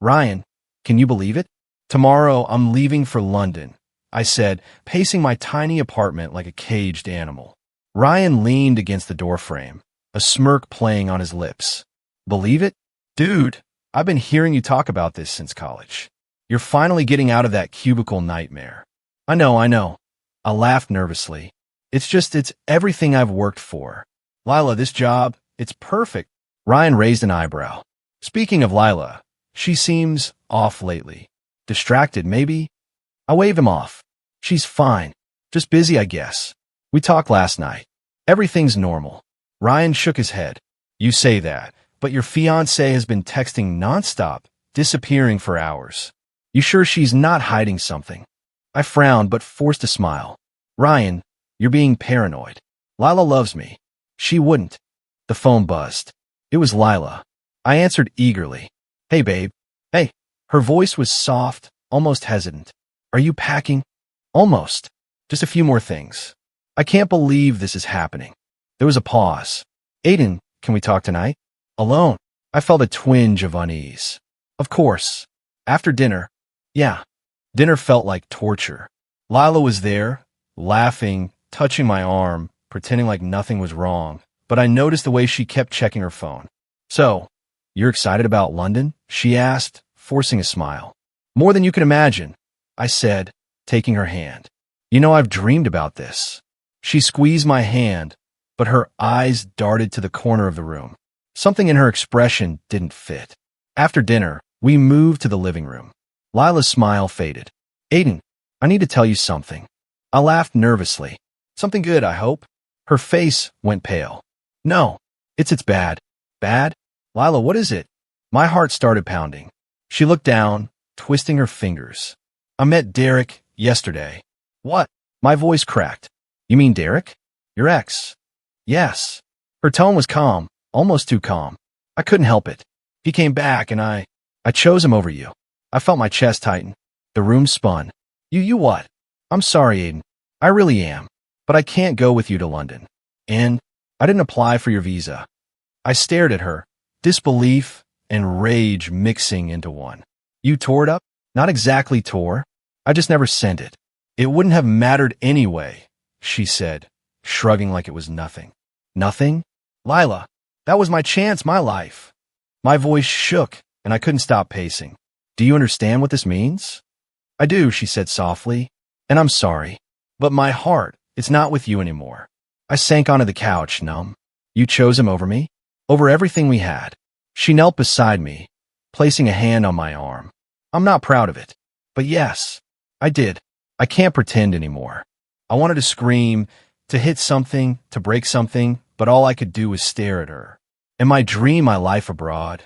Ryan, can you believe it? Tomorrow I'm leaving for London, I said, pacing my tiny apartment like a caged animal. Ryan leaned against the doorframe, a smirk playing on his lips. Believe it? Dude, I've been hearing you talk about this since college. You're finally getting out of that cubicle nightmare. I know. I laughed nervously. It's everything I've worked for. Lila, this job, it's perfect. Ryan raised an eyebrow. Speaking of Lila, she seems off lately. Distracted, maybe? I waved him off. She's fine. Just busy, I guess. We talked last night. Everything's normal. Ryan shook his head. You say that, but your fiancée has been texting nonstop, disappearing for hours. You sure she's not hiding something? I frowned but forced a smile. Ryan, you're being paranoid. Lila loves me. She wouldn't. The phone buzzed. It was Lila. I answered eagerly. Hey, babe. Hey. Her voice was soft, almost hesitant. Are you packing? Almost. Just a few more things. I can't believe this is happening. There was a pause. Aiden, can we talk tonight? Alone. I felt a twinge of unease. Of course. After dinner. Yeah. Dinner felt like torture. Lila was there, laughing, touching my arm, pretending like nothing was wrong, but I noticed the way she kept checking her phone. So, you're excited about London? She asked, forcing a smile. More than you can imagine, I said, taking her hand. You know, I've dreamed about this. She squeezed my hand, but her eyes darted to the corner of the room. Something in her expression didn't fit. After dinner, we moved to the living room. Lila's smile faded. Aiden, I need to tell you something. I laughed nervously. Something good, I hope. Her face went pale. No, it's bad. Bad? Lila, what is it? My heart started pounding. She looked down, twisting her fingers. I met Derek yesterday. What? My voice cracked. You mean Derek? Your ex? Yes. Her tone was calm, almost too calm. I couldn't help it. He came back and I chose him over you. I felt my chest tighten. The room spun. You what? I'm sorry, Aiden. I really am. But I can't go with you to London. And I didn't apply for your visa. I stared at her, disbelief and rage mixing into one. You tore it up? Not exactly tore. I just never sent it. It wouldn't have mattered anyway, she said, shrugging like it was nothing. Nothing? Lila, that was my chance, my life. My voice shook, and I couldn't stop pacing. Do you understand what this means? I do, she said softly, and I'm sorry. But my heart, it's not with you anymore. I sank onto the couch, numb. You chose him over me? Over everything we had. She knelt beside me, placing a hand on my arm. I'm not proud of it. But yes, I did. I can't pretend anymore. I wanted to scream, to hit something, to break something, but all I could do was stare at her. In my dream, my life abroad,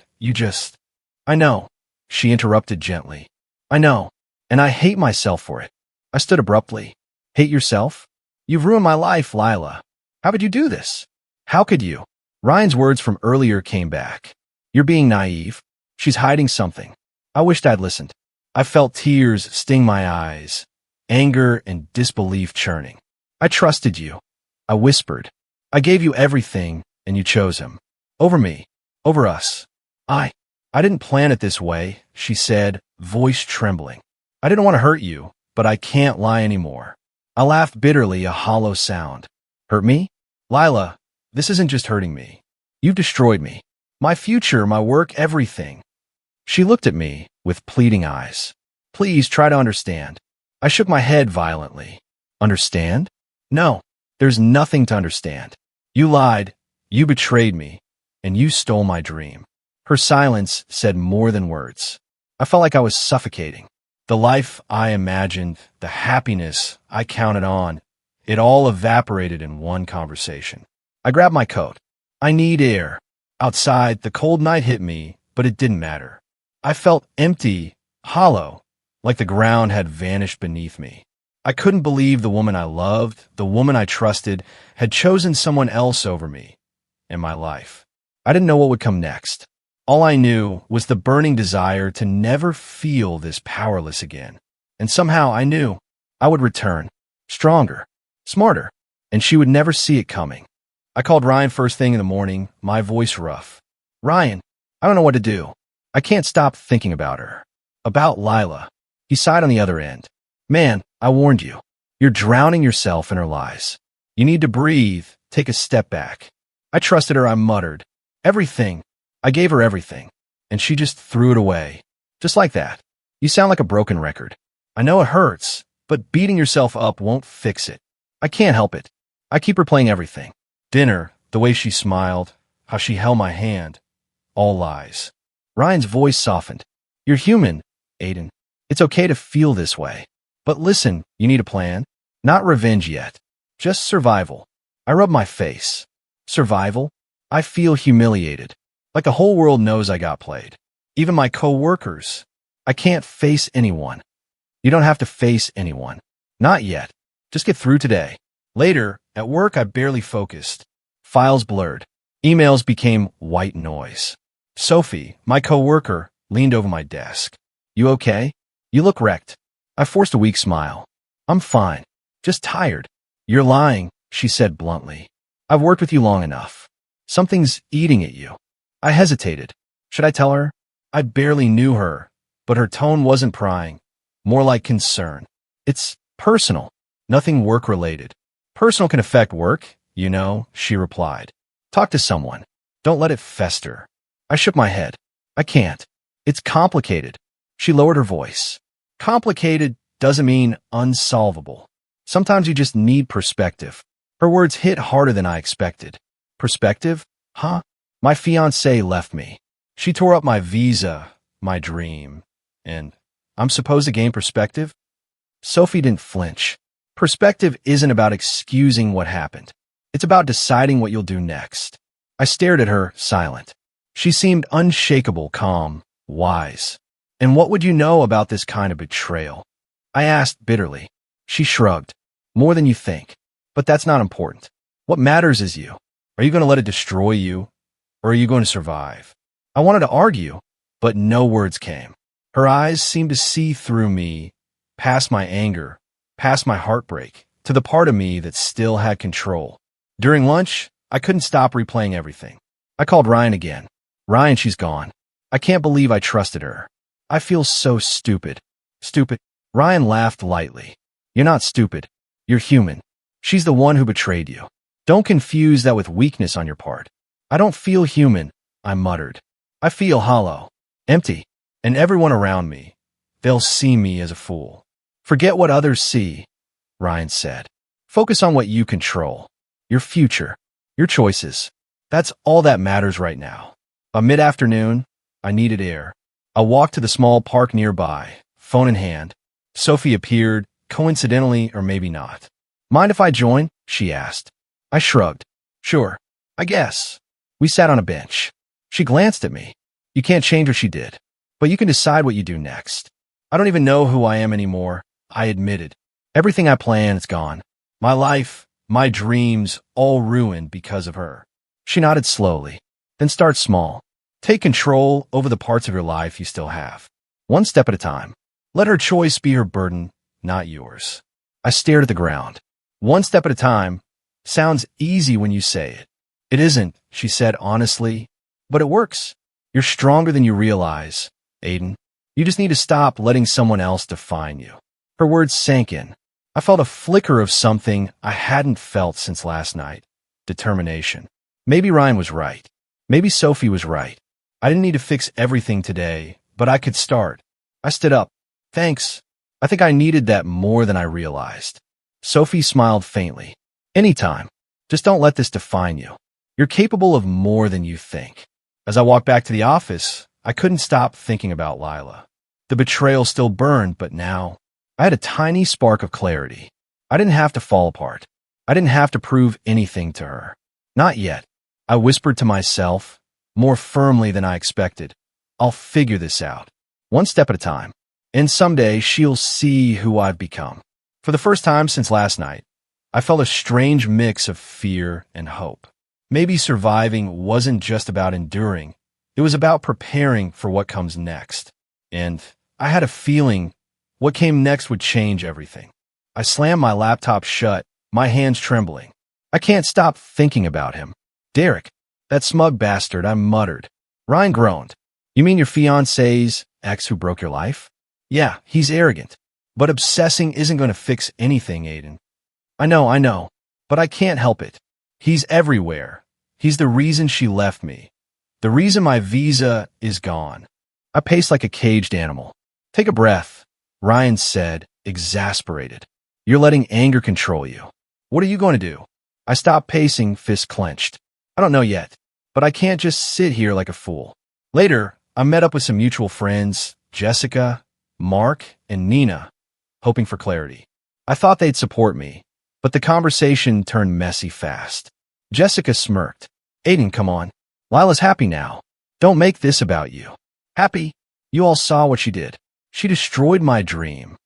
I know, she interrupted gently. I know, and I hate myself for it. I stood abruptly. Hate yourself? You've ruined my life, Lila. How could you do this? How could you? Ryan's words from earlier came back. You're being naive. She's hiding something. I wished I'd listened. I felt tears sting my eyes, anger and disbelief churning. I trusted you. I whispered. I gave you everything, and you chose him. Over me. Over us. I didn't plan it this way, she said, voice trembling. I didn't want to hurt you, but I can't lie anymore. I laughed bitterly, a hollow sound. Hurt me? Lila, this isn't just hurting me. You've destroyed me. My future, my work, everything. She looked at me with pleading eyes. Please try to understand. I shook my head violently. Understand? No, there's nothing to understand. You lied, you betrayed me, and you stole my dream. Her silence said more than words. I felt like I was suffocating. The life I imagined, the happiness I counted on, it all evaporated in one conversation. I grabbed my coat. I need air. Outside, the cold night hit me, but it didn't matter. I felt empty, hollow, like the ground had vanished beneath me. I couldn't believe the woman I loved, the woman I trusted, had chosen someone else over me in my life. I didn't know what would come next. All I knew was the burning desire to never feel this powerless again. And somehow I knew I would return, stronger, smarter, and she would never see it coming. I called Ryan first thing in the morning, my voice rough. Ryan, I don't know what to do. I can't stop thinking about her. About Lila. He sighed on the other end. Man, I warned you. You're drowning yourself in her lies. You need to breathe, take a step back. I trusted her, I muttered. Everything. I gave her everything. And she just threw it away. Just like that. You sound like a broken record. I know it hurts, but beating yourself up won't fix it. I can't help it. I keep replaying everything. Dinner, the way she smiled, how she held my hand. All lies. Ryan's voice softened. You're human, Aiden. It's okay to feel this way. But listen, you need a plan. Not revenge yet. Just survival. I rub my face. Survival? I feel humiliated. Like the whole world knows I got played. Even my co-workers. I can't face anyone. You don't have to face anyone. Not yet. Just get through today. Later, at work, I barely focused. Files blurred. Emails became white noise. Sophie, my co-worker, leaned over my desk. You okay? You look wrecked. I forced a weak smile. I'm fine. Just tired. You're lying, she said bluntly. I've worked with you long enough. Something's eating at you. I hesitated. Should I tell her? I barely knew her, but her tone wasn't prying. More like concern. It's personal. Nothing work-related. Personal can affect work, you know, she replied. Talk to someone. Don't let it fester. I shook my head. I can't. It's complicated. She lowered her voice. Complicated doesn't mean unsolvable. Sometimes you just need perspective. Her words hit harder than I expected. Perspective? Huh? My fiancée left me. She tore up my visa, my dream, and I'm supposed to gain perspective? Sophie didn't flinch. Perspective isn't about excusing what happened. It's about deciding what you'll do next. I stared at her, silent. She seemed unshakable, calm, wise. And what would you know about this kind of betrayal? I asked bitterly. She shrugged. More than you think. But that's not important. What matters is you. Are you going to let it destroy you? Or are you going to survive? I wanted to argue, but no words came. Her eyes seemed to see through me, past my anger, past my heartbreak, to the part of me that still had control. During lunch, I couldn't stop replaying everything. I called Ryan again. Ryan, she's gone. I can't believe I trusted her. I feel so stupid. Stupid. Ryan laughed lightly. You're not stupid. You're human. She's the one who betrayed you. Don't confuse that with weakness on your part. I don't feel human, I muttered. I feel hollow, empty, and everyone around me, they'll see me as a fool. Forget what others see, Ryan said. Focus on what you control. Your future, your choices. That's all that matters right now. By mid-afternoon, I needed air. I walked to the small park nearby, phone in hand. Sophie appeared, coincidentally or maybe not. Mind if I join? She asked. I shrugged. Sure, I guess. We sat on a bench. She glanced at me. You can't change what she did, but you can decide what you do next. I don't even know who I am anymore, I admitted. Everything I planned is gone. My life, my dreams, all ruined because of her. She nodded slowly. Then start small. Take control over the parts of your life you still have. One step at a time. Let her choice be her burden, not yours. I stared at the ground. One step at a time sounds easy when you say it. It isn't, she said honestly, but it works. You're stronger than you realize, Aiden. You just need to stop letting someone else define you. Her words sank in. I felt a flicker of something I hadn't felt since last night. Determination. Maybe Ryan was right. Maybe Sophie was right. I didn't need to fix everything today, but I could start. I stood up. Thanks. I think I needed that more than I realized. Sophie smiled faintly. Anytime. Just don't let this define you. You're capable of more than you think. As I walked back to the office, I couldn't stop thinking about Lila. The betrayal still burned, but now I had a tiny spark of clarity. I didn't have to fall apart. I didn't have to prove anything to her. Not yet. I whispered to myself, more firmly than I expected, I'll figure this out, one step at a time. And someday she'll see who I've become. For the first time since last night, I felt a strange mix of fear and hope. Maybe surviving wasn't just about enduring. It was about preparing for what comes next. And I had a feeling what came next would change everything. I slammed my laptop shut, my hands trembling. I can't stop thinking about him. Derek, that smug bastard, I muttered. Ryan groaned. You mean your fiancé's ex who broke your life? Yeah, he's arrogant. But obsessing isn't going to fix anything, Aiden. I know, but I can't help it. He's everywhere. He's the reason she left me. The reason my visa is gone. I paced like a caged animal. Take a breath, Ryan said, exasperated. You're letting anger control you. What are you going to do? I stopped pacing, fist clenched. I don't know yet, but I can't just sit here like a fool. Later, I met up with some mutual friends, Jessica, Mark, and Nina, hoping for clarity. I thought they'd support me, but the conversation turned messy fast. Jessica smirked. Aiden, come on. Lila's happy now. Don't make this about you. Happy? You all saw what she did. She destroyed my dream.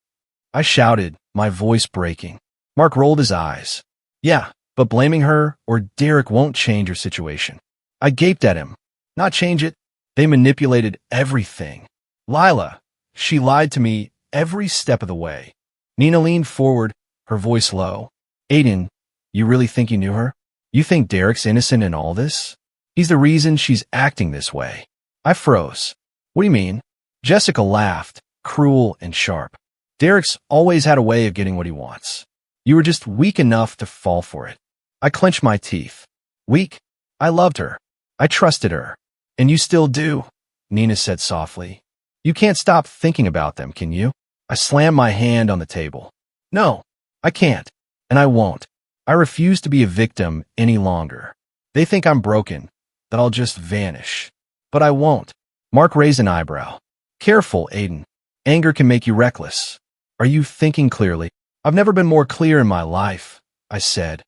I shouted, my voice breaking. Mark rolled his eyes. Yeah, but blaming her or Derek won't change your situation. I gaped at him. Not change it. They manipulated everything. Lila, she lied to me every step of the way. Nina leaned forward, her voice low. Aiden, you really think you knew her? You think Derek's innocent in all this? He's the reason she's acting this way. I froze. What do you mean? Jessica laughed, cruel and sharp. Derek's always had a way of getting what he wants. You were just weak enough to fall for it. I clenched my teeth. Weak? I loved her. I trusted her. And you still do, Nina said softly. You can't stop thinking about them, can you? I slammed my hand on the table. No, I can't. And I won't. I refuse to be a victim any longer. They think I'm broken, that I'll just vanish. But I won't. Mark raised an eyebrow. Careful, Aiden. Anger can make you reckless. Are you thinking clearly? I've never been more clear in my life, I said,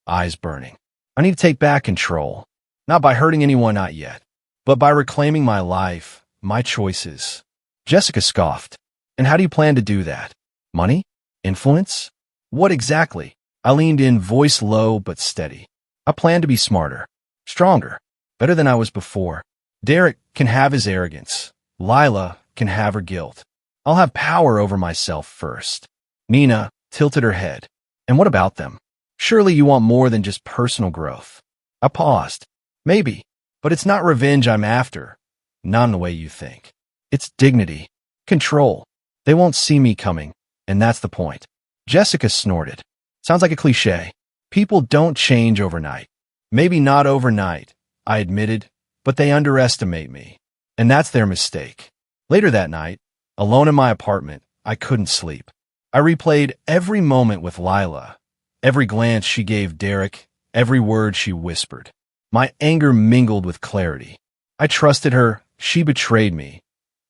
eyes burning. I need to take back control. Not by hurting anyone, not yet, but by reclaiming my life, my choices. Jessica scoffed. And how do you plan to do that? Money? Influence? What exactly? I leaned in, voice low but steady. I plan to be smarter, stronger, better than I was before. Derek can have his arrogance. Lila can have her guilt. I'll have power over myself first. Nina tilted her head. And what about them? Surely you want more than just personal growth. I paused. Maybe, but it's not revenge I'm after. Not in the way you think. It's dignity, control. They won't see me coming, and that's the point. Jessica snorted. Sounds like a cliche. People don't change overnight. Maybe not overnight, I admitted, but they underestimate me. And that's their mistake. Later that night, alone in my apartment, I couldn't sleep. I replayed every moment with Lila, every glance she gave Derek, every word she whispered. My anger mingled with clarity. I trusted her, she betrayed me.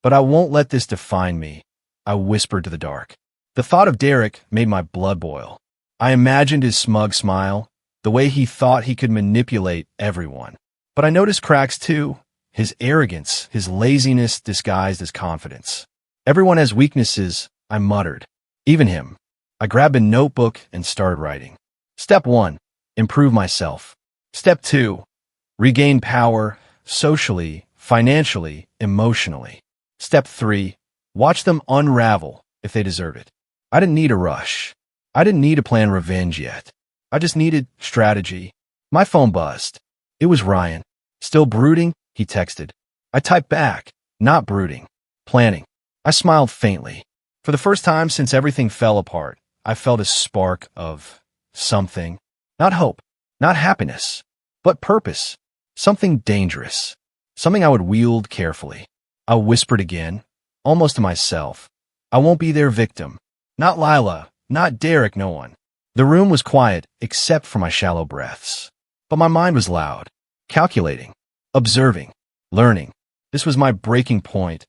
But I won't let this define me, I whispered to the dark. The thought of Derek made my blood boil. I imagined his smug smile, the way he thought he could manipulate everyone. But I noticed cracks too, his arrogance, his laziness disguised as confidence. Everyone has weaknesses, I muttered. Even him. I grabbed a notebook and started writing. Step 1, improve myself. Step 2, regain power, socially, financially, emotionally. Step 3, watch them unravel if they deserve it. I didn't need a rush. I didn't need to plan revenge yet. I just needed strategy. My phone buzzed. It was Ryan. Still brooding? He texted. I typed back. Not brooding. Planning. I smiled faintly. For the first time since everything fell apart, I felt a spark of something. Not hope. Not happiness. But purpose. Something dangerous. Something I would wield carefully. I whispered again, almost to myself. I won't be their victim. Not Lila. Not Derek, no one. The room was quiet, except for my shallow breaths. But my mind was loud, calculating, observing, learning. This was my breaking point,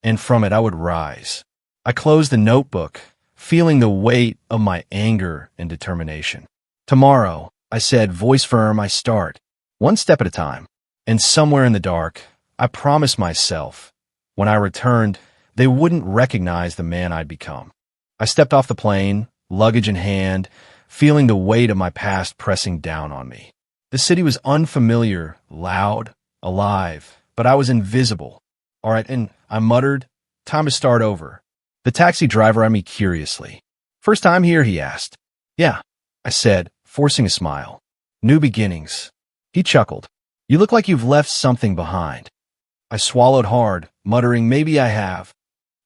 and from it I would rise. I closed the notebook, feeling the weight of my anger and determination. Tomorrow, I said, voice firm, I start, one step at a time. And somewhere in the dark, I promised myself, when I returned, they wouldn't recognize the man I'd become. I stepped off the plane, luggage in hand, feeling the weight of my past pressing down on me. The city was unfamiliar, loud, alive, but I was invisible. All right, and I muttered, time to start over. The taxi driver eyed me curiously. First time here, he asked. Yeah, I said, forcing a smile. New beginnings. He chuckled. You look like you've left something behind. I swallowed hard, muttering, maybe I have.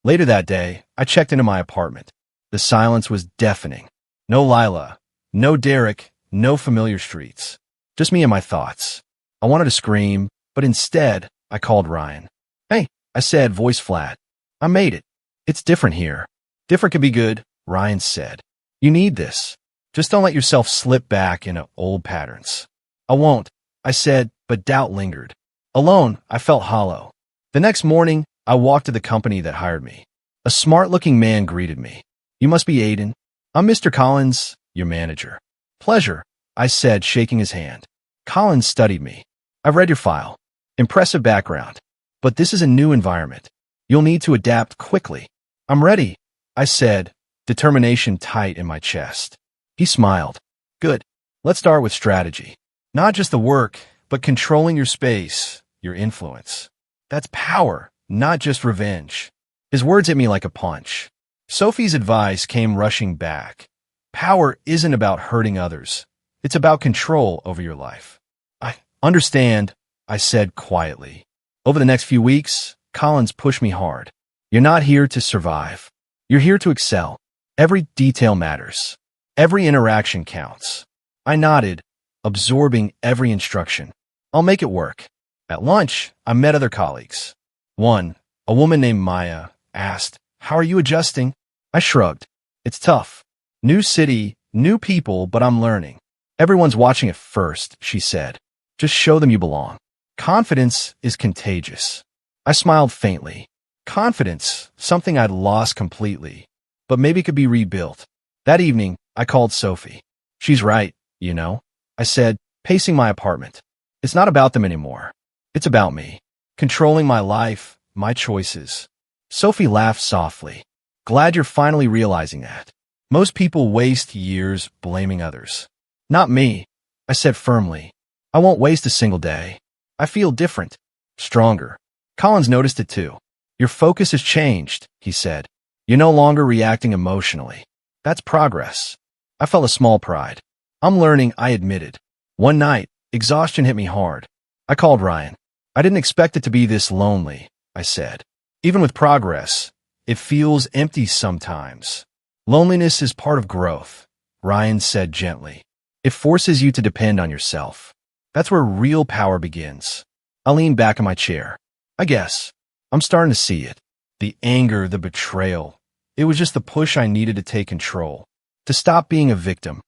Later that day, I checked into my apartment. The silence was deafening. No Lila, no Derek, no familiar streets. Just me and my thoughts. I wanted to scream, but instead, I called Ryan. Hey, I said, voice flat. I made it. It's different here. Different can be good, Ryan said. You need this. Just don't let yourself slip back into old patterns. I won't, I said, but doubt lingered. Alone, I felt hollow. The next morning, I walked to the company that hired me. A smart-looking man greeted me. You must be Aiden. I'm Mr. Collins, your manager. Pleasure, I said, shaking his hand. Collins studied me. I've read your file. Impressive background. But this is a new environment. You'll need to adapt quickly. I'm ready, I said, determination tight in my chest. He smiled. Good. Let's start with strategy. Not just the work, but controlling your space, your influence. That's power, not just revenge. His words hit me like a punch. Sophie's advice came rushing back. Power isn't about hurting others. It's about control over your life. I understand, I said quietly. Over the next few weeks, Collins pushed me hard. You're not here to survive. You're here to excel. Every detail matters. Every interaction counts. I nodded, absorbing every instruction. I'll make it work. At lunch, I met other colleagues. One, a woman named Maya, asked, how are you adjusting? I shrugged. It's tough. New city, new people, but I'm learning. Everyone's watching at first, she said. Just show them you belong. Confidence is contagious. I smiled faintly. Confidence, something I'd lost completely, but maybe could be rebuilt. That evening, I called Sophie. She's right, you know, I said, pacing my apartment. It's not about them anymore. It's about me. Controlling my life, my choices. Sophie laughed softly. Glad you're finally realizing that. Most people waste years blaming others. Not me, I said firmly. I won't waste a single day. I feel different, stronger. Collins noticed it too. Your focus has changed, he said. You're no longer reacting emotionally. That's progress. I felt a small pride. I'm learning, I admitted. One night, exhaustion hit me hard. I called Ryan. I didn't expect it to be this lonely, I said. Even with progress, it feels empty sometimes. Loneliness is part of growth, Ryan said gently. It forces you to depend on yourself. That's where real power begins. I leaned back in my chair. I guess. I'm starting to see it. The anger, the betrayal. It was just the push I needed to take control. To stop being a victim.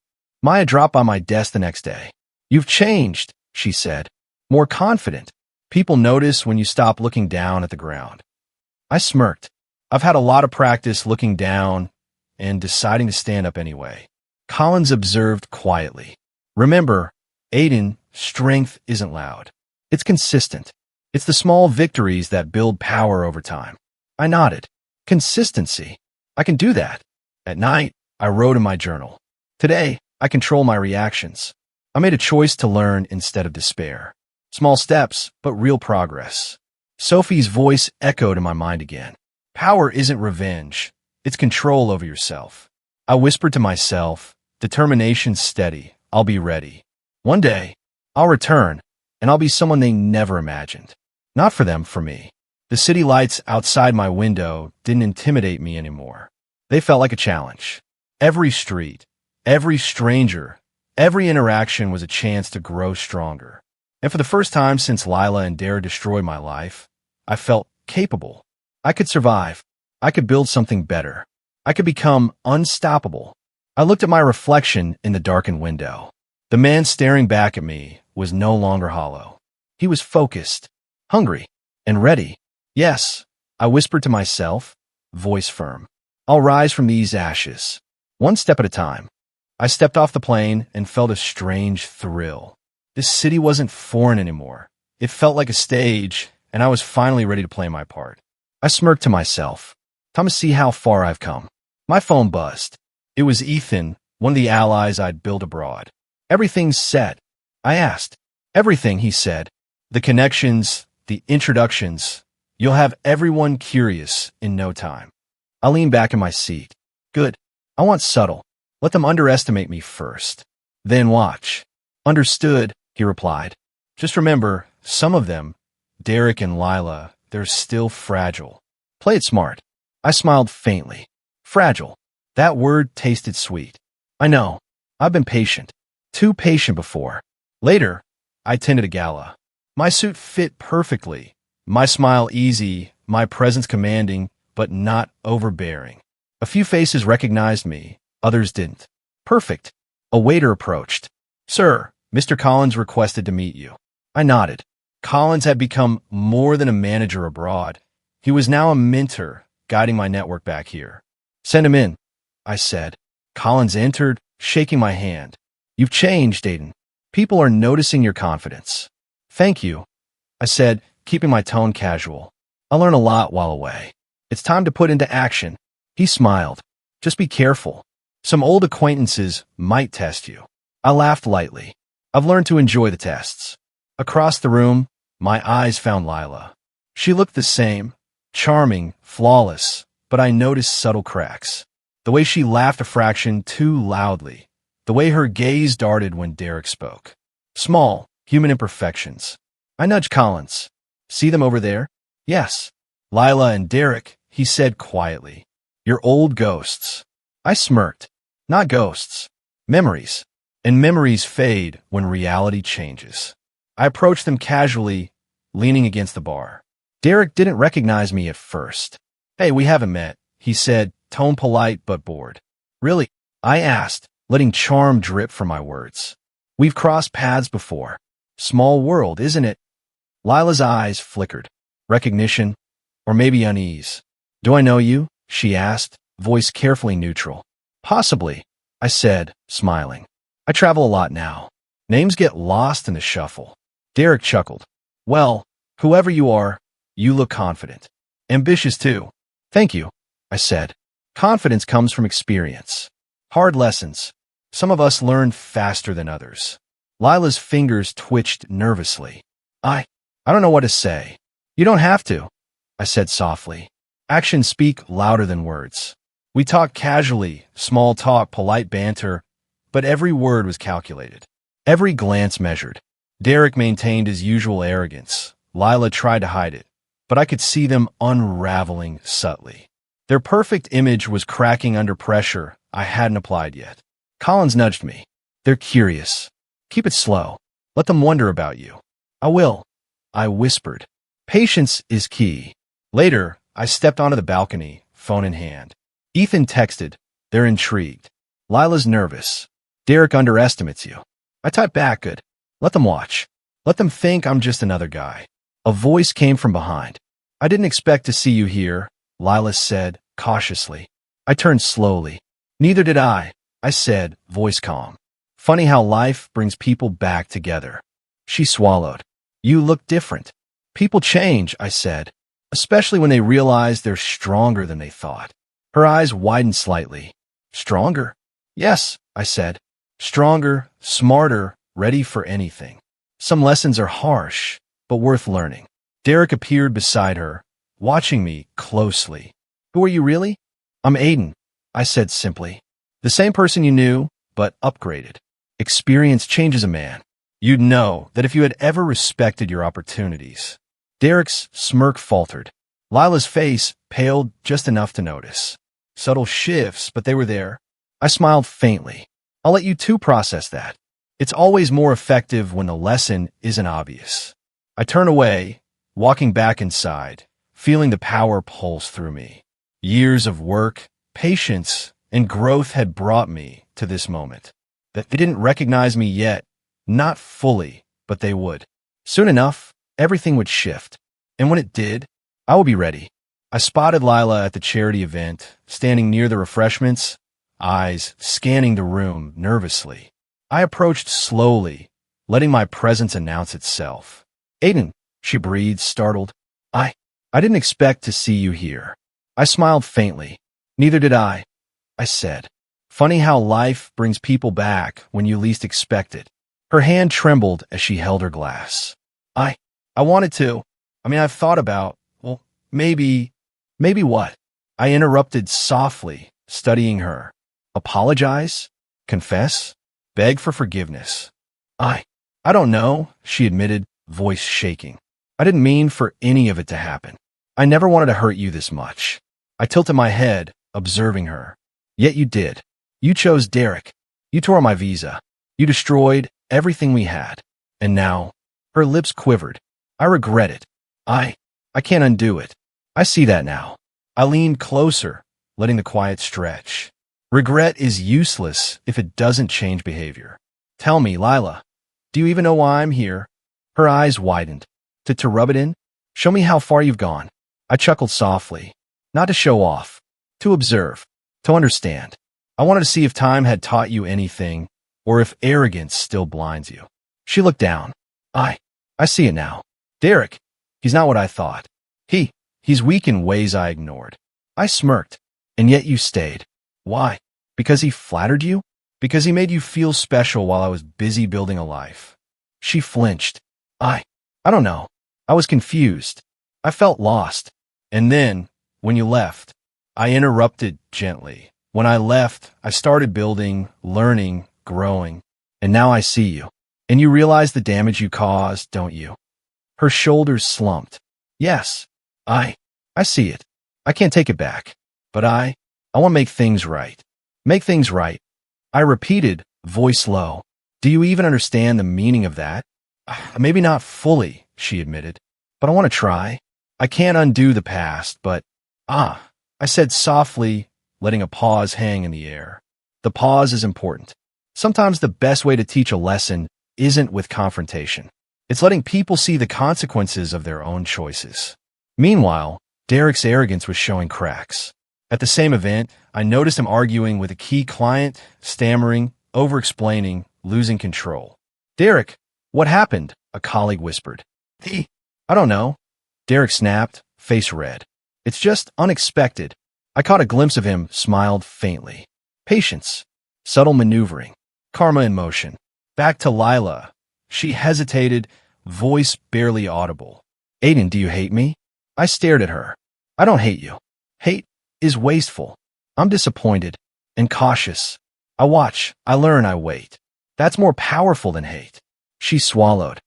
Maya dropped by my desk the next day. You've changed, she said. More confident. People notice when you stop looking down at the ground. I smirked. I've had a lot of practice looking down and deciding to stand up anyway. Collins observed quietly. Remember, Aiden, strength isn't loud. It's consistent. It's the small victories that build power over time. I nodded. Consistency. I can do that. At night, I wrote in my journal. Today, I control my reactions. I made a choice to learn instead of despair. Small steps, but real progress. Sophie's voice echoed in my mind again. Power isn't revenge. It's control over yourself. I whispered to myself, determination steady. I'll be ready. One day, I'll return, and I'll be someone they never imagined. Not for them, for me. The city lights outside my window didn't intimidate me anymore. They felt like a challenge. Every street, every stranger, every interaction was a chance to grow stronger. And for the first time since Lila and Dara destroyed my life, I felt capable. I could survive. I could build something better. I could become unstoppable. I looked at my reflection in the darkened window. The man staring back at me was no longer hollow. He was focused, hungry, and ready. Yes, I whispered to myself, voice firm. I'll rise from these ashes, one step at a time. I stepped off the plane and felt a strange thrill. This city wasn't foreign anymore. It felt like a stage, and I was finally ready to play my part. I smirked to myself. Time to see how far I've come. My phone buzzed. It was Ethan, one of the allies I'd built abroad. Everything's set. I asked. Everything, he said. The connections, the introductions. You'll have everyone curious in no time. I leaned back in my seat. Good. I want subtle. Let them underestimate me first. Then watch. Understood, he replied. Just remember, some of them, Derek and Lila, they're still fragile. Play it smart. I smiled faintly. Fragile. That word tasted sweet. I know. I've been patient. Too patient before. Later, I attended a gala. My suit fit perfectly. My smile easy, my presence commanding, but not overbearing. A few faces recognized me, others didn't. Perfect. A waiter approached. Sir, Mr. Collins requested to meet you. I nodded. Collins had become more than a manager abroad. He was now a mentor, guiding my network back here. Send him in, I said. Collins entered, shaking my hand. You've changed, Aiden. People are noticing your confidence. Thank you, I said, keeping my tone casual. I learn a lot while away. It's time to put into action. He smiled. Just be careful. Some old acquaintances might test you. I laughed lightly. I've learned to enjoy the tests. Across the room, my eyes found Lila. She looked the same, charming, flawless, but I noticed subtle cracks. The way she laughed a fraction too loudly. The way her gaze darted when Derek spoke. Small, human imperfections. I nudged Collins. See them over there? Yes. Lila and Derek, he said quietly. You're old ghosts. I smirked. Not ghosts. Memories. And memories fade when reality changes. I approached them casually, leaning against the bar. Derek didn't recognize me at first. Hey, we haven't met, he said, tone polite but bored. Really? I asked, letting charm drip from my words. We've crossed paths before. Small world, isn't it? Lila's eyes flickered. Recognition, or maybe unease. Do I know you? She asked, voice carefully neutral. Possibly, I said, smiling. I travel a lot now. Names get lost in the shuffle. Derek chuckled. Well, whoever you are, you look confident. Ambitious too. Thank you, I said. Confidence comes from experience. Hard lessons. Some of us learn faster than others. Lila's fingers twitched nervously. I don't know what to say. You don't have to, I said softly. Actions speak louder than words. We talked casually, small talk, polite banter, but every word was calculated. Every glance measured. Derek maintained his usual arrogance. Lila tried to hide it, but I could see them unraveling subtly. Their perfect image was cracking under pressure I hadn't applied yet. Collins nudged me. They're curious. Keep it slow. Let them wonder about you. I will, I whispered. Patience is key. Later, I stepped onto the balcony, phone in hand. Ethan texted. They're intrigued. Lila's nervous. Derek underestimates you. I typed back, good. Let them watch. Let them think I'm just another guy. A voice came from behind. I didn't expect to see you here, Lila said, cautiously. I turned slowly. Neither did I said, voice calm. Funny how life brings people back together. She swallowed. You look different. People change, I said, especially when they realize they're stronger than they thought. Her eyes widened slightly. Stronger? Yes, I said. Stronger, smarter, ready for anything. Some lessons are harsh, but worth learning. Derek appeared beside her, watching me closely. Who are you really? I'm Aiden, I said simply. The same person you knew, but upgraded. Experience changes a man. You'd know that if you had ever respected your opportunities. Derek's smirk faltered. Lila's face paled just enough to notice. Subtle shifts, but they were there. I smiled faintly. I'll let you two process that. It's always more effective when the lesson isn't obvious. I turned away, walking back inside, feeling the power pulse through me. Years of work, patience, and growth had brought me to this moment. That they didn't recognize me yet, not fully, but they would. Soon enough, everything would shift. And when it did, I would be ready. I spotted Lila at the charity event, standing near the refreshments, eyes scanning the room nervously. I approached slowly, letting my presence announce itself. Aiden, she breathed, startled. I didn't expect to see you here. I smiled faintly. Neither did I said. Funny how life brings people back when you least expect it. Her hand trembled as she held her glass. I wanted to. I've thought about, well, maybe what? I interrupted softly, studying her. Apologize? Confess? Beg for forgiveness? I don't know, she admitted, voice shaking. I didn't mean for any of it to happen. I never wanted to hurt you this much. I tilted my head, observing her. Yet you did. You chose Derek. You tore my visa. You destroyed everything we had. And now, her lips quivered. I regret it. I can't undo it. I see that now. I leaned closer, letting the quiet stretch. Regret is useless if it doesn't change behavior. Tell me, Lila, do you even know why I'm here? Her eyes widened. To rub it in? Show me how far you've gone. I chuckled softly. Not to show off. To observe. To understand. I wanted to see if time had taught you anything, or if arrogance still blinds you. She looked down. I see it now. Derek, he's not what I thought. He's weak in ways I ignored. I smirked. And yet you stayed. Why? Because he flattered you? Because he made you feel special while I was busy building a life? She flinched. I don't know. I was confused. I felt lost. And then, when you left, I interrupted gently. When I left, I started building, learning, growing. And now I see you. And you realize the damage you caused, don't you? Her shoulders slumped. Yes, I see it. I can't take it back. But I want to make things right. Make things right. I repeated, voice low. Do you even understand the meaning of that? Maybe not fully, she admitted. But I want to try. I can't undo the past, but I said softly, letting a pause hang in the air. The pause is important. Sometimes the best way to teach a lesson isn't with confrontation. It's letting people see the consequences of their own choices. Meanwhile, Derek's arrogance was showing cracks. At the same event, I noticed him arguing with a key client, stammering, over-explaining, losing control. Derek, what happened? A colleague whispered. I don't know. Derek snapped, face red. It's just unexpected. I caught a glimpse of him, smiled faintly. Patience. Subtle maneuvering. Karma in motion. Back to Lila. She hesitated, voice barely audible. Aiden, do you hate me? I stared at her. I don't hate you. Hate is wasteful. I'm disappointed and cautious. I watch, I learn, I wait. That's more powerful than hate. She swallowed.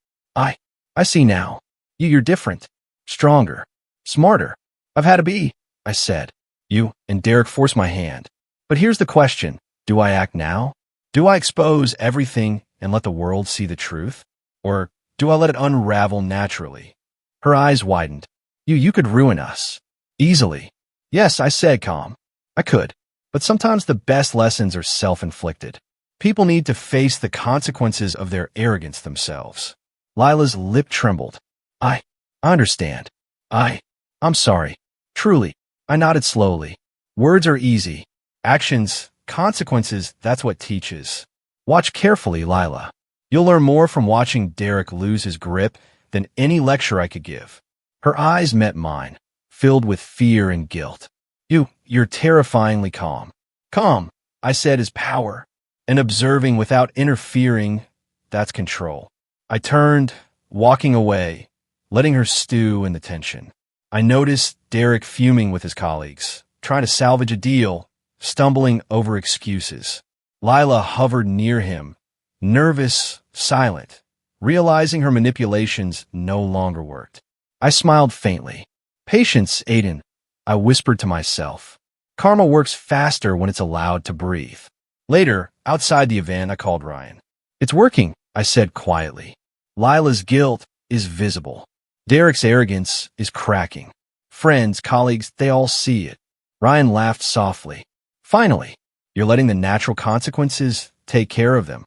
I see now. You're different. Stronger. Smarter. I've had to be, I said. You and Derek forced my hand. But here's the question. Do I act now? Do I expose everything and let the world see the truth? Or do I let it unravel naturally? Her eyes widened. You could ruin us. Easily. Yes, I said calm. I could. But sometimes the best lessons are self-inflicted. People need to face the consequences of their arrogance themselves. Lila's lip trembled. I understand. I'm sorry. Truly. I nodded slowly. Words are easy. Actions, consequences, that's what teaches. Watch carefully, Lila. You'll learn more from watching Derek lose his grip than any lecture I could give. Her eyes met mine, filled with fear and guilt. You're terrifyingly calm. Calm, I said, is power. And observing without interfering, that's control. I turned, walking away, letting her stew in the tension. I noticed Derek fuming with his colleagues, trying to salvage a deal, stumbling over excuses. Lila hovered near him, nervous, silent, realizing her manipulations no longer worked. I smiled faintly. Patience, Aiden, I whispered to myself. Karma works faster when it's allowed to breathe. Later, outside the event, I called Ryan. It's working, I said quietly. Lila's guilt is visible. Derek's arrogance is cracking. Friends, colleagues, they all see it. Ryan laughed softly. Finally, you're letting the natural consequences take care of them.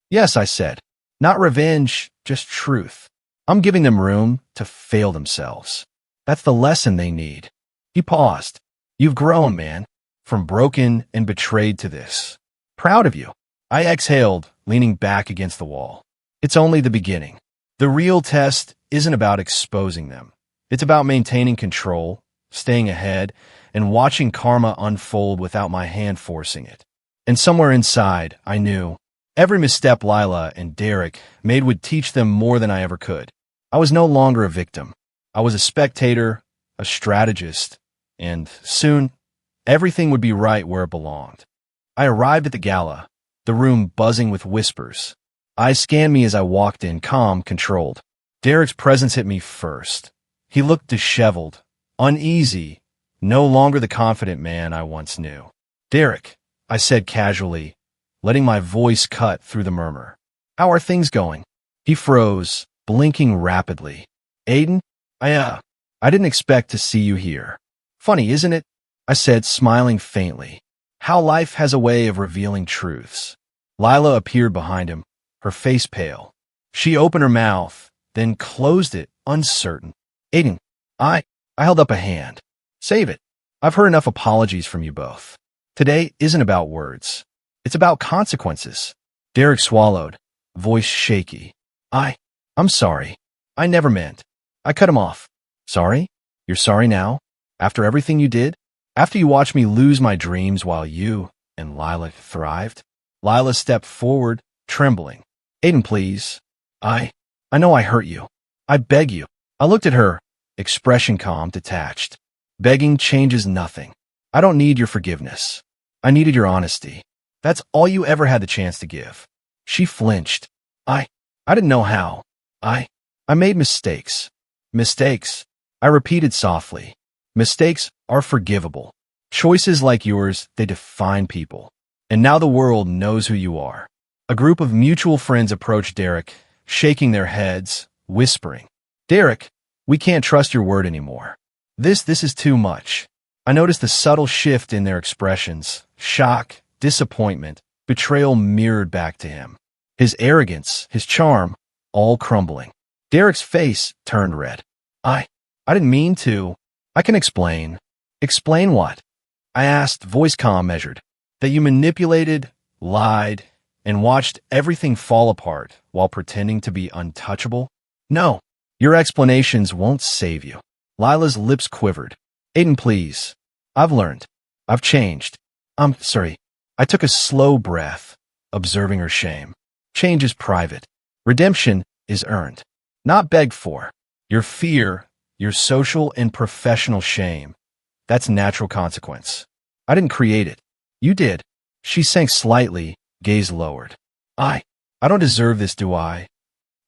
Yes, I said. Not revenge, just truth. I'm giving them room to fail themselves. That's the lesson they need. He paused. You've grown, man. From broken and betrayed to this. Proud of you. I exhaled, leaning back against the wall. It's only the beginning. The real test isn't about exposing them. It's about maintaining control, staying ahead, and watching karma unfold without my hand forcing it. And somewhere inside, I knew every misstep Lila and Derek made would teach them more than I ever could. I was no longer a victim. I was a spectator, a strategist, and soon, everything would be right where it belonged. I arrived at the gala, the room buzzing with whispers. Eyes scanned me as I walked in, calm, controlled. Derek's presence hit me first. He looked disheveled, uneasy, no longer the confident man I once knew. "Derek," I said casually, letting my voice cut through the murmur. "How are things going?" He froze, blinking rapidly. "Aiden, I didn't expect to see you here." "Funny, isn't it?" I said, smiling faintly. "How life has a way of revealing truths." Lila appeared behind him, her face pale. She opened her mouth, then closed it, uncertain. "Aiden, I held up a hand. Save it. I've heard enough apologies from you both. Today isn't about words. It's about consequences." Derek swallowed, voice shaky. I'm sorry. I never meant." I cut him off. "Sorry? You're sorry now? After everything you did? After you watched me lose my dreams while you and Lila thrived?" Lila stepped forward, trembling. "Aiden, please. I know I hurt you. I beg you." I looked at her, expression calm, detached. "Begging changes nothing. I don't need your forgiveness. I needed your honesty. That's all you ever had the chance to give." She flinched. I didn't know how. I made mistakes." "Mistakes," I repeated softly. "Mistakes are forgivable. Choices like yours, they define people. And now the world knows who you are." A group of mutual friends approached Derek, shaking their heads, whispering, "Derek, we can't trust your word anymore. This is too much." I noticed the subtle shift in their expressions, shock, disappointment, betrayal mirrored back to him. His arrogance, his charm, all crumbling. Derek's face turned red. I didn't mean to." "I can explain." "Explain what?" I asked, voice calm, measured. "That you manipulated, lied, and watched everything fall apart while pretending to be untouchable?" "No, your explanations won't save you." Lila's lips quivered. "Aiden, please. I've learned. I've changed. I'm sorry." I took a slow breath, observing her shame. Change is private. Redemption is earned, not begged for. Your fear, your social and professional shame, that's natural consequence. I didn't create it. You did. She sank slightly, gaze lowered. I don't deserve this, do I?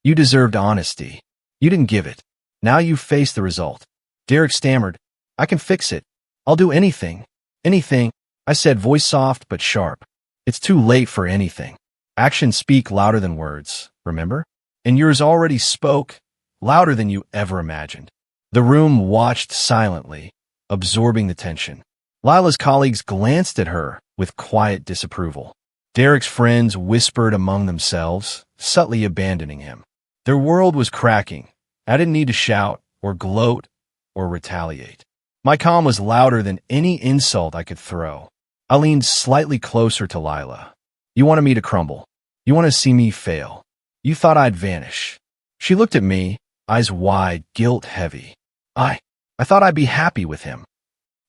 You deserved honesty. You didn't give it. Now you face the result." Derek stammered. "I can fix it. I'll do anything." "Anything," I said, voice soft but sharp. "It's too late for anything. Actions speak louder than words, remember? And yours already spoke, louder than you ever imagined." The room watched silently, absorbing the tension. Lila's colleagues glanced at her with quiet disapproval. Derek's friends whispered among themselves, subtly abandoning him. Their world was cracking. I didn't need to shout, or gloat, or retaliate. My calm was louder than any insult I could throw. I leaned slightly closer to Lila. "You wanted me to crumble. You want to see me fail. You thought I'd vanish." She looked at me, eyes wide, guilt heavy. I thought I'd be happy with him."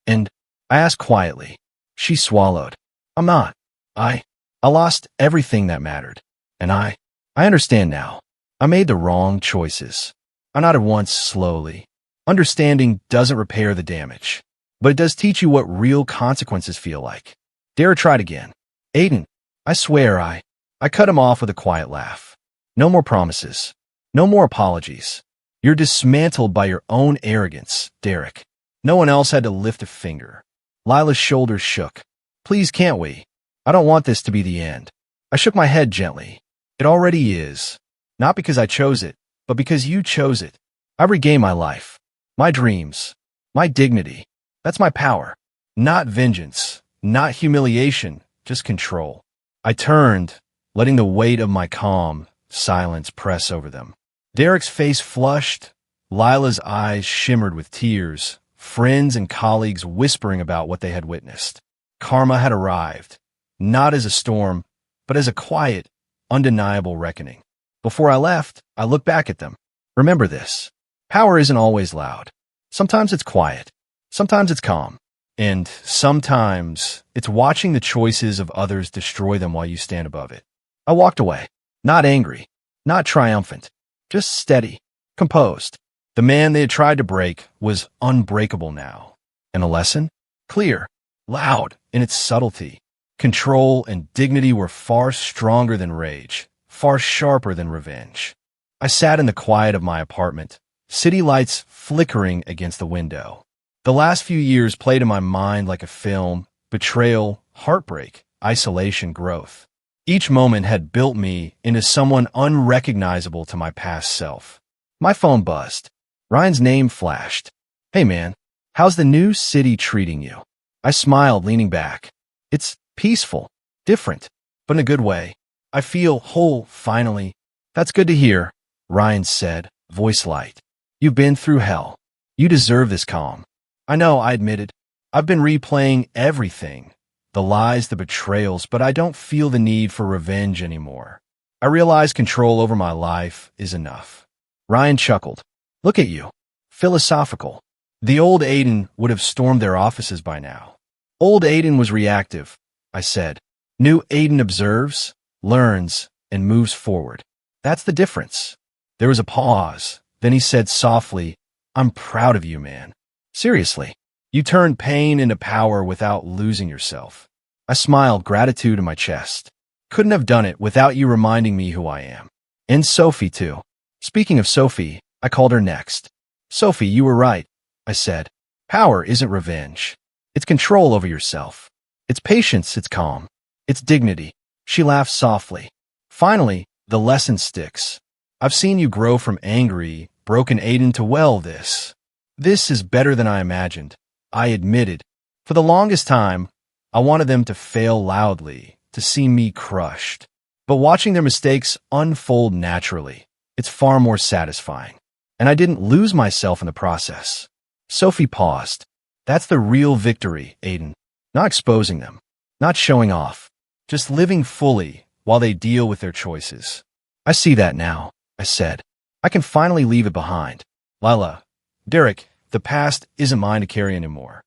"And?" I asked quietly. She swallowed. "I'm not. I lost everything that mattered. And I understand now. I made the wrong choices." I nodded once, slowly. Understanding doesn't repair the damage, but it does teach you what real consequences feel like. Derek tried again. "Aiden, I swear I cut him off with a quiet laugh. "No more promises. No more apologies. You're dismantled by your own arrogance, Derek. No one else had to lift a finger." Lila's shoulders shook. "Please, can't we? I don't want this to be the end." I shook my head gently. "It already is. Not because I chose it, but because you chose it. I regained my life, my dreams, my dignity. That's my power. Not vengeance, not humiliation, just control." I turned, letting the weight of my calm silence press over them. Derek's face flushed. Lila's eyes shimmered with tears, friends and colleagues whispering about what they had witnessed. Karma had arrived, not as a storm, but as a quiet, undeniable reckoning. Before I left, I looked back at them. Remember this. Power isn't always loud. Sometimes it's quiet. Sometimes it's calm. And sometimes it's watching the choices of others destroy them while you stand above it. I walked away, not angry, not triumphant, just steady, composed. The man they had tried to break was unbreakable now. And a lesson? Clear, loud in its subtlety. Control and dignity were far stronger than rage, far sharper than revenge. I sat in the quiet of my apartment, city lights flickering against the window. The last few years played in my mind like a film: betrayal, heartbreak, isolation, growth. Each moment had built me into someone unrecognizable to my past self. My phone buzzed. Ryan's name flashed. "Hey man, how's the new city treating you?" I smiled, leaning back. "It's peaceful, different, but in a good way. I feel whole, finally." "That's good to hear," Ryan said, voice light. "You've been through hell. You deserve this calm." "I know," I admitted. "I've been replaying everything, the lies, the betrayals, but I don't feel the need for revenge anymore. I realize control over my life is enough." Ryan chuckled. "Look at you. Philosophical. The old Aiden would have stormed their offices by now." "Old Aiden was reactive," I said. "New Aiden observes, learns, and moves forward. That's the difference." There was a pause. Then he said softly, "I'm proud of you, man. Seriously. You turned pain into power without losing yourself." I smiled, gratitude in my chest. "Couldn't have done it without you reminding me who I am. And Sophie, too." Speaking of Sophie, I called her next. "Sophie, you were right," I said. "Power isn't revenge. It's control over yourself. It's patience, it's calm. It's dignity." She laughed softly. "Finally, the lesson sticks. I've seen you grow from angry, broken Aiden to, well, this. This is better than I imagined," I admitted. For the longest time, I wanted them to fail loudly, to see me crushed. But watching their mistakes unfold naturally, it's far more satisfying. And I didn't lose myself in the process. Sophie paused. "That's the real victory, Aiden. Not exposing them, not showing off, just living fully while they deal with their choices." "I see that now," I said. "I can finally leave it behind. Lila, Derek, the past isn't mine to carry anymore."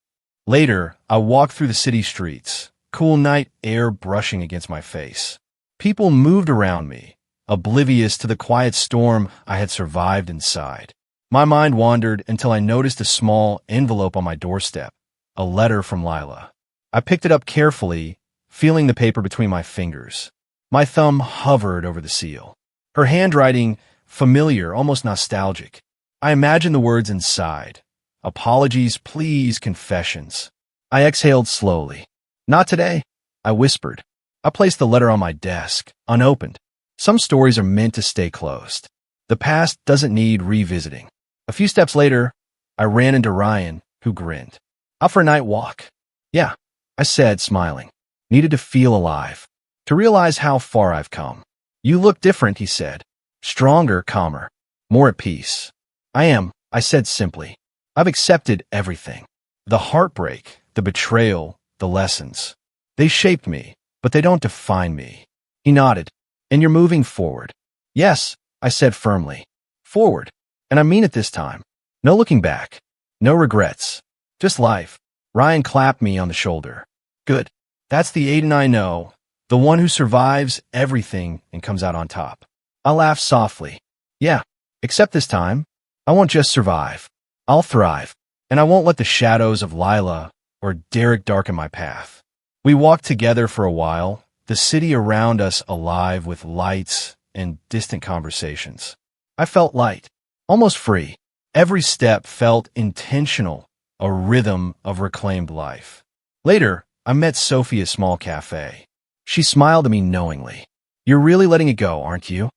Later, I walked through the city streets, cool night air brushing against my face. People moved around me, oblivious to the quiet storm I had survived inside. My mind wandered until I noticed a small envelope on my doorstep, a letter from Lila. I picked it up carefully, feeling the paper between my fingers. My thumb hovered over the seal. Her handwriting, familiar, almost nostalgic. I imagined the words inside. Apologies, please, confessions. I exhaled slowly. "Not today," I whispered. I placed the letter on my desk, unopened. Some stories are meant to stay closed. The past doesn't need revisiting. A few steps later, I ran into Ryan, who grinned. "Out for a night walk?" "Yeah," I said, smiling. Needed to feel alive, to realize how far I've come. "You look different," he said. "Stronger, calmer, more at peace." "I am," I said simply. "I've accepted everything. The heartbreak, the betrayal, the lessons. They shaped me, but they don't define me." He nodded. "And you're moving forward?" "Yes," I said firmly. "Forward. And I mean it this time. No looking back. No regrets. Just life." Ryan clapped me on the shoulder. "Good. That's the Aiden I know, the one who survives everything and comes out on top." I laughed softly. "Yeah, except this time, I won't just survive. I'll thrive, and I won't let the shadows of Lila or Derek darken my path." We walked together for a while, the city around us alive with lights and distant conversations. I felt light, almost free. Every step felt intentional, a rhythm of reclaimed life. Later, I met Sophie at a small cafe. She smiled at me knowingly. "You're really letting it go, aren't you?"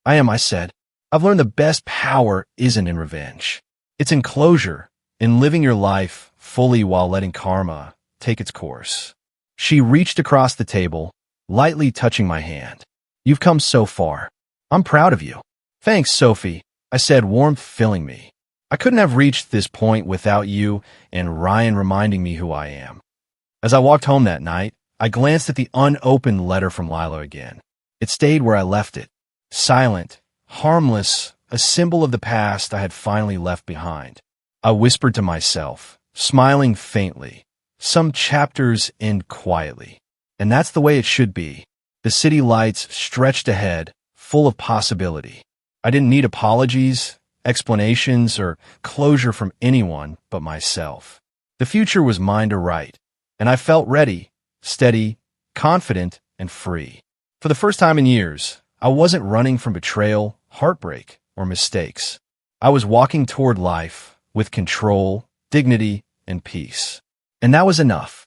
"I am," I said. "I've learned the best power isn't in revenge. It's in closure, in living your life fully while letting karma take its course." She reached across the table, lightly touching my hand. "You've come so far. I'm proud of you." "Thanks, Sophie," I said, warmth filling me. "I couldn't have reached this point without you and Ryan reminding me who I am." As I walked home that night, I glanced at the unopened letter from Lila again. It stayed where I left it, silent, harmless, a symbol of the past I had finally left behind. I whispered to myself, smiling faintly, "Some chapters end quietly." And that's the way it should be. The city lights stretched ahead, full of possibility. I didn't need apologies, explanations, or closure from anyone but myself. The future was mine to write, and I felt ready, steady, confident, and free. For the first time in years, I wasn't running from betrayal, heartbreak, or mistakes. I was walking toward life with control, dignity, and peace. And that was enough.